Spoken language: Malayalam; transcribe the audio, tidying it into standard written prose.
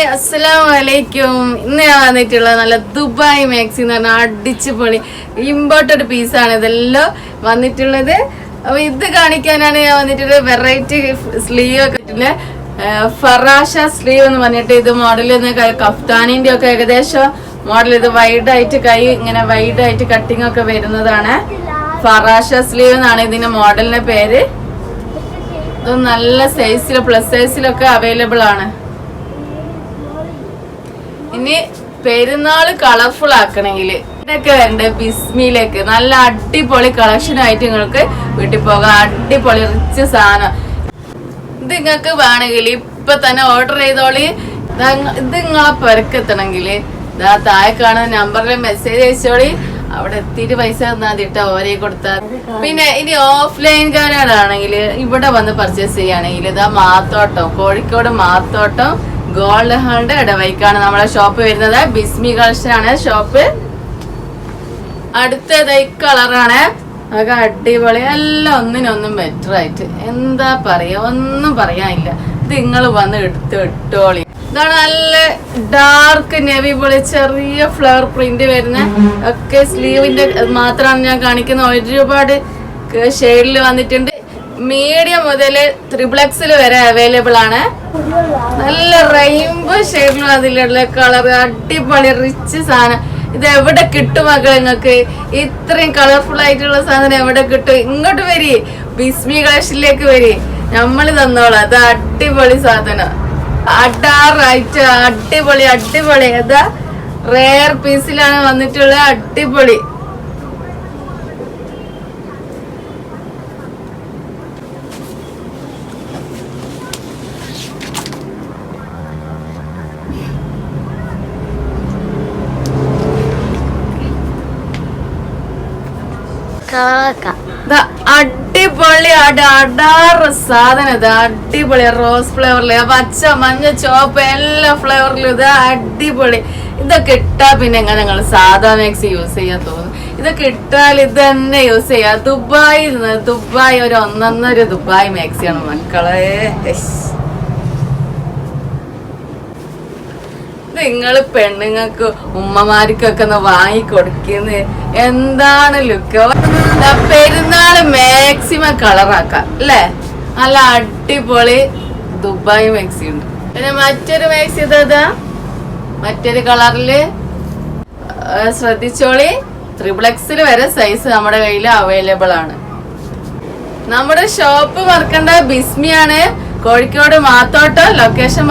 ഹായ് അസ്സലാമലൈക്കും. ഇന്ന് ഞാൻ വന്നിട്ടുള്ള നല്ല ദുബായ് മാക്സി എന്ന് പറഞ്ഞാൽ അടിച്ചു പൊളി ഇമ്പോർട്ടഡ് പീസാണ് ഇതെല്ലാം വന്നിട്ടുള്ളത്. അപ്പൊ ഇത് കാണിക്കാനാണ് ഞാൻ വന്നിട്ടുള്ളത്. വെറൈറ്റി സ്ലീവ് ഒക്കെ ഫറാഷ സ്ലീവ് എന്ന് പറഞ്ഞിട്ട് ഇത് മോഡൽ കഫ്താനിന്റെ ഒക്കെ ഏകദേശം മോഡൽ. ഇത് വൈഡായിട്ട് കൈ ഇങ്ങനെ വൈഡായിട്ട് കട്ടിങ് ഒക്കെ വരുന്നതാണ്. ഫറാഷ സ്ലീവ് എന്നാണ് ഇതിന്റെ മോഡലിന്റെ പേര്. ഇത് നല്ല സൈസിൽ പ്ലസ് സൈസിലൊക്കെ അവൈലബിൾ ആണ്. ഇനി പെരുന്നാള് കളർഫുൾ ആക്കണമെങ്കിൽ ഇതൊക്കെ ഉണ്ട് ബിസ്മിയിലേക്ക്. നല്ല അടിപൊളി കളക്ഷൻ ആയിട്ട് നിങ്ങൾക്ക് വീട്ടിൽ പോകാം. അടിപൊളി റിച്ച് സാധനം. ഇത് നിങ്ങൾക്ക് വേണമെങ്കിൽ ഇപ്പൊ തന്നെ ഓർഡർ ചെയ്തോളി. ഇത് നിങ്ങളെ പെരക്കെത്തണമെങ്കിൽ ഇതാ താഴെ കാണുന്ന നമ്പറിൽ മെസ്സേജ് അയച്ചോളി. അവിടെ എത്തിയിട്ട് പൈസ തന്നാൽ മതിട്ടോ, ഓരേ കൊടുത്താൽ. പിന്നെ ഇനി ഓഫ്ലൈൻകാരാണെങ്കിൽ ഇവിടെ വന്ന് പർച്ചേസ് ചെയ്യുകയാണെങ്കിൽ ഇതാ മാത്തോട്ടം, കോഴിക്കോട് മാത്തോട്ടം ഗോൾഡ് ഹാളിന്റെ ഇടവഴിക്കാണ് നമ്മളെ ഷോപ്പ് വരുന്നത്. ബിസ്മി കളക്ഷൻ ആണ് ഷോപ്പ്. അടുത്തത് ഈ കളറാണ്. അതൊക്കെ അടിപൊളി, എല്ലാം ഒന്നിനൊന്നും ബെറ്റർ ആയിട്ട്. എന്താ പറയാ, ഒന്നും പറയാനില്ല. ഇത് നിങ്ങൾ വന്ന് ഇട്ടോളി. ഇതാണ് നല്ല ഡാർക്ക് നെവി പോലെ ചെറിയ ഫ്ലവർ പ്രിന്റ് വരുന്ന ഒക്കെ സ്ലീവിന്റെ മാത്രമാണ് ഞാൻ കാണിക്കുന്നത്. ഒരുപാട് ഷെയ്ഡിൽ വന്നിട്ടുണ്ട്. മീഡിയം മുതൽ ത്രിപ്ലക്സിൽ വരെ അവൈലബിൾ ആണ്. നല്ല റെയിൻബോ ഷെയ്ഡിലും അതിലുള്ള കളർ അടിപൊളി റിച്ച് സാധനം. ഇത് എവിടെ കിട്ടും മക്കൾ നിങ്ങൾക്ക്? ഇത്രയും കളർഫുൾ ആയിട്ടുള്ള സാധനം എവിടെ കിട്ടും? ഇങ്ങോട്ട് വരി, ബിസ്മി കളക്ഷനിലേക്ക് വരി, നമ്മള് തന്നോളാം. അത് അടിപൊളി സാധനം, അടാറായിട്ട് അടിപൊളി അടിപൊളി. അതാ റെയർ പീസിലാണ് വന്നിട്ടുള്ള അടിപൊളി. അടിപൊളി അടാറ് സാധനം. ഇത് അടിപൊളി റോസ് ഫ്ലേവറില്, പച്ച മഞ്ഞ ചോപ്പ് എല്ലാ ഫ്ലേവറിലും ഇത് അടിപൊളി. ഇതൊക്കെ ഇട്ടാ പിന്നെ എങ്ങനെ ഞങ്ങൾ സാധാ മാക്സി യൂസ് ചെയ്യാൻ തോന്നും. ഇതൊക്കെ ഇട്ടാൽ ഇത് തന്നെ യൂസ് ചെയ്യാം. ദുബായ് ഒരു ഒന്നൊന്നര ദുബായ് മാക്സിയാണ് മക്കളെ. നിങ്ങള് പെണ്ണുങ്ങൾക്ക് ഉമ്മമാർക്കൊക്കെ ഒന്ന് വാങ്ങിക്കൊടുക്കുന്നത് എന്താണ് ലുക്ക്. പെരുന്നാള് മാക്സിമം കളറാക്കാം അല്ലേ? നല്ല അടിപൊളി ദുബായ് മാക്സി ഉണ്ട്. പിന്നെ മറ്റൊരു മാക്സി ഇതാ മറ്റൊരു കളറില് ശ്രദ്ധിച്ചോളി. ത്രിപ്ലക്സിൽ വരെ സൈസ് നമ്മുടെ കയ്യിൽ അവൈലബിൾ ആണ്. നമ്മുടെ ഷോപ്പ് മറക്കണ്ട, ബിസ്മിയാണ്, കോഴിക്കോട് മാത്തോട്ടം. ലൊക്കേഷൻ